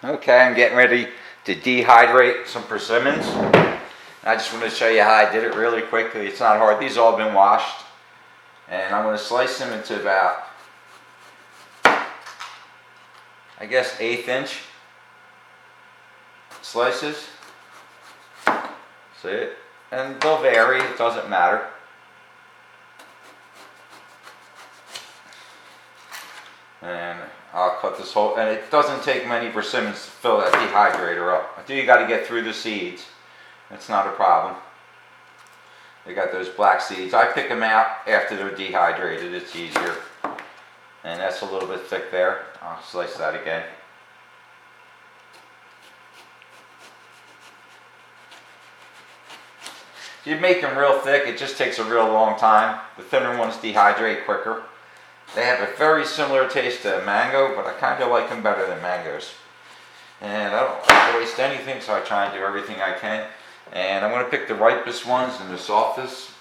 Okay, I'm getting ready to dehydrate some persimmons. I just want to show you how I did it really quickly. It's not hard. These all been washed. And I'm going to slice them into about, I guess, 1/8 inch slices. See it? And they'll vary. It doesn't matter. And I'll cut this whole, and it doesn't take many persimmons to fill that dehydrator up. I do, you got to get through the seeds. It's not a problem. They got those black seeds. I pick them out after they're dehydrated. It's easier. And that's a little bit thick there. I'll slice that again. If you make them real thick, it just takes a real long time. The thinner ones dehydrate quicker. They have a very similar taste to mango, but I kind of like them better than mangoes. And I don't like to waste anything, so I try and do everything I can. And I'm going to pick the ripest ones and the softest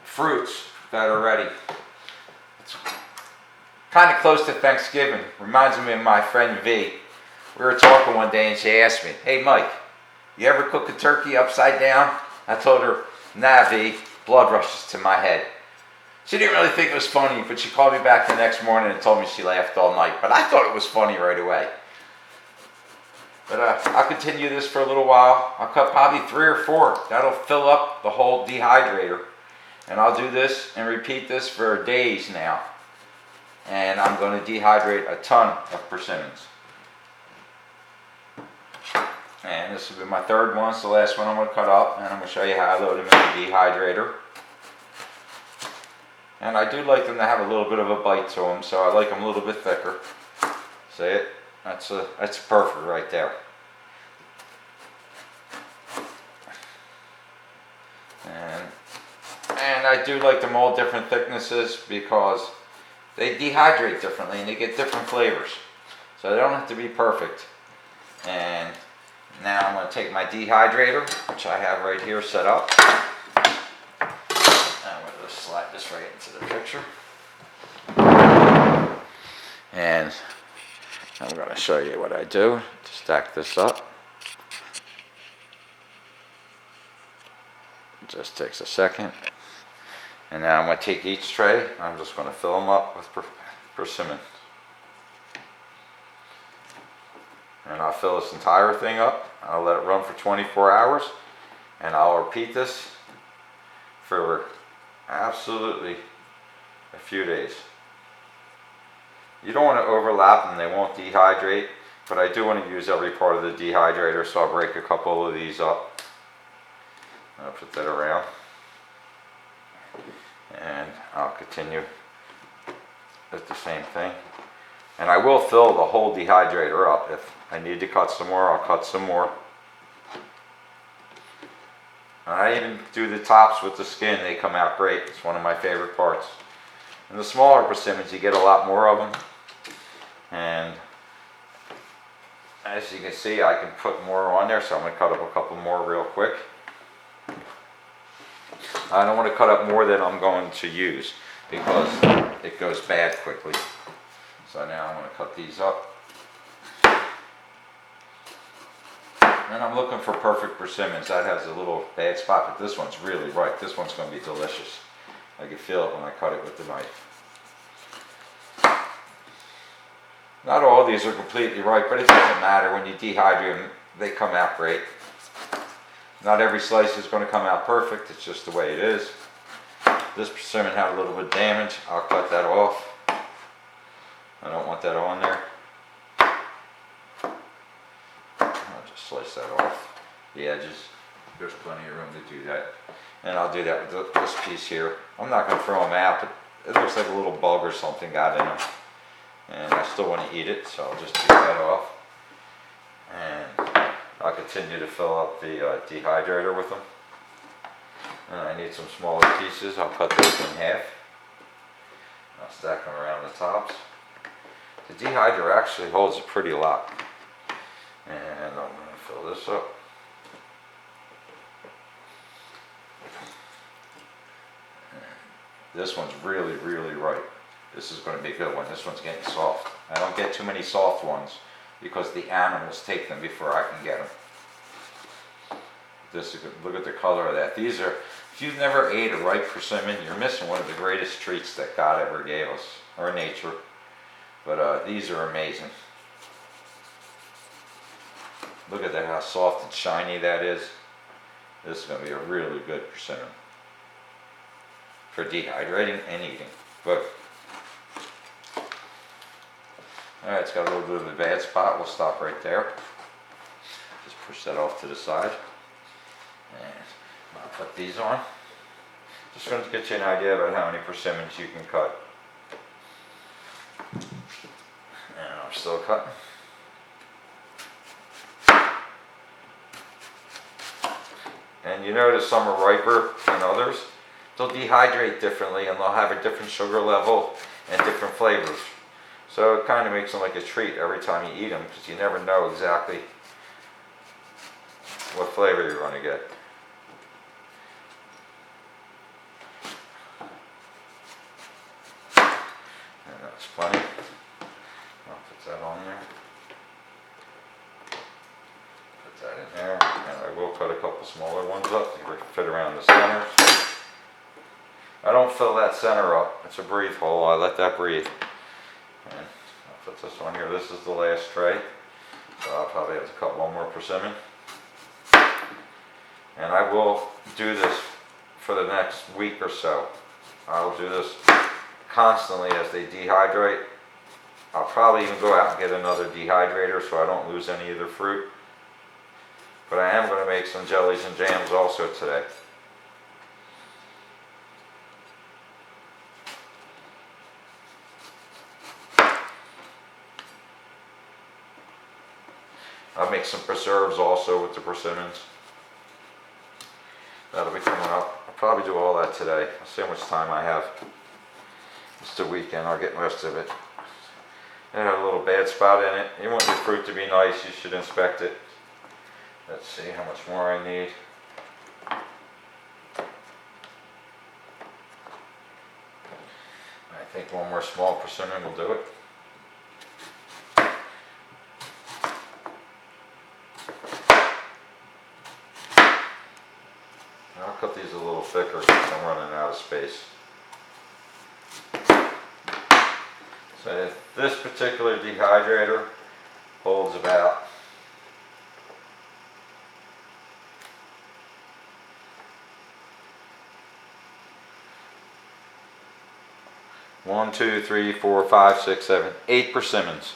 fruits that are ready. It's kind of close to Thanksgiving. Reminds me of my friend V. We were talking one day and she asked me, "Hey Mike, you ever cook a turkey upside down?" I told her, "Nah V, blood rushes to my head." She didn't really think it was funny, but she called me back the next morning and told me she laughed all night. But I thought it was funny right away. But I'll continue this for a little while. I'll cut probably 3 or 4. That'll fill up the whole dehydrator. And I'll do this and repeat this for days now. And I'm going to dehydrate a ton of persimmons. And this will be my third one. It's the last one I'm going to cut up. And I'm going to show you how I load them in the dehydrator. And I do like them to have a little bit of a bite to them, so I like them a little bit thicker. See it? That's perfect right there. And I do like them all different thicknesses because they dehydrate differently and they get different flavors. So they don't have to be perfect. And now I'm going to take my dehydrator, which I have right here set up. I'm going to just slide this right into the picture. And I'm going to show you what I do to stack this up. It just takes a second. And now I'm going to take each tray. I'm just going to fill them up with persimmon. And I'll fill this entire thing up. I'll let it run for 24 hours. And I'll repeat this for absolutely a few days. You don't want to overlap them, they won't dehydrate, but I do want to use every part of the dehydrator, so I'll break a couple of these up. I'll put that around. And I'll continue with the same thing. And I will fill the whole dehydrator up. If I need to cut some more, I'll cut some more. I even do the tops with the skin. They come out great. It's one of my favorite parts. And the smaller persimmons, you get a lot more of them. And as you can see, I can put more on there, so I'm going to cut up a couple more real quick. I don't want to cut up more than I'm going to use because it goes bad quickly. So now I'm going to cut these up. And I'm looking for perfect persimmons. That has a little bad spot, but this one's really ripe. This one's going to be delicious. I can feel it when I cut it with the knife. Not all of these are completely ripe, but it doesn't matter. When you dehydrate them, they come out great. Not every slice is going to come out perfect. It's just the way it is. This persimmon had a little bit of damage. I'll cut that off. I don't want that on there. I'll just slice that off. The edges. There's plenty of room to do that. And I'll do that with this piece here. I'm not going to throw them out, but it looks like a little bug or something got in them. And I still want to eat it, so I'll just take that off. And I'll continue to fill up the dehydrator with them. And I need some smaller pieces. I'll cut those in half. I'll stack them around the tops. The dehydrator actually holds a pretty lot. And I'm going to fill this up. This one's really, really ripe. This is going to be a good one. This one's getting soft. I don't get too many soft ones because the animals take them before I can get them. Look at the color of that. These are, if you've never ate a ripe persimmon, you're missing one of the greatest treats that God ever gave us, or nature. But these are amazing. Look at that, how soft and shiny that is. This is going to be a really good persimmon for dehydrating and eating. Good. Alright, it's got a little bit of a bad spot. We'll stop right there. Just push that off to the side. And I'll put these on. Just going to get you an idea about how many persimmons you can cut. And I'm still cutting. And you notice some are riper than others. They'll dehydrate differently and they'll have a different sugar level and different flavors. So it kind of makes them like a treat every time you eat them, because you never know exactly what flavor you're going to get. And that's plenty. I'll put that on there. Put that in there. And I will cut a couple smaller ones up to fit around the center. I don't fill that center up. It's a breathe hole. I let that breathe. And I'll put this on here. This is the last tray. So I'll probably have to cut one more persimmon. And I will do this for the next week or so. I'll do this constantly as they dehydrate. I'll probably even go out and get another dehydrator so I don't lose any of the fruit. But I am going to make some jellies and jams also today. I'll make some preserves also with the persimmons. That'll be coming up. I'll probably do all that today. I'll see how much time I have. It's the weekend. I'll get most of it. It had a little bad spot in it. You want your fruit to be nice. You should inspect it. Let's see how much more I need. I think one more small persimmon will do it. I'll cut these a little thicker because I'm running out of space. So this particular dehydrator holds about 1, 2, 3, 4, 5, 6, 7, 8 persimmons.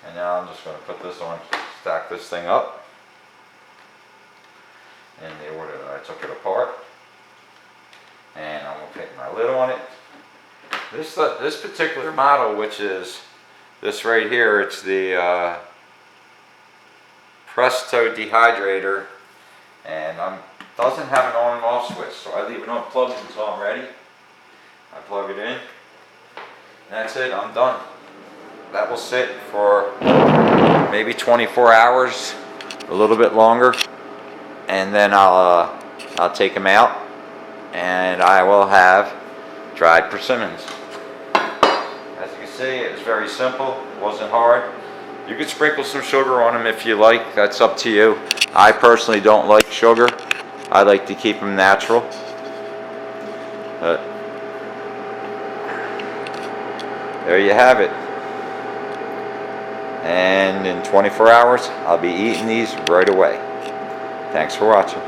And now I'm just going to put this on, stack this thing up in the order that I took it apart. And I'm going to put my lid on it. This particular model, which is this right here, it's the Presto dehydrator, and doesn't have an on and off switch, so I leave it unplugged until I'm ready. I plug it in. That's it, I'm done. That will sit for maybe 24 hours, a little bit longer, and then I'll take them out and I will have dried persimmons. As you can see, it was very simple, it wasn't hard. You could sprinkle some sugar on them if you like, that's up to you. I personally don't like sugar. I like to keep them natural. There you have it. And in 24 hours, I'll be eating these right away. Thanks for watching.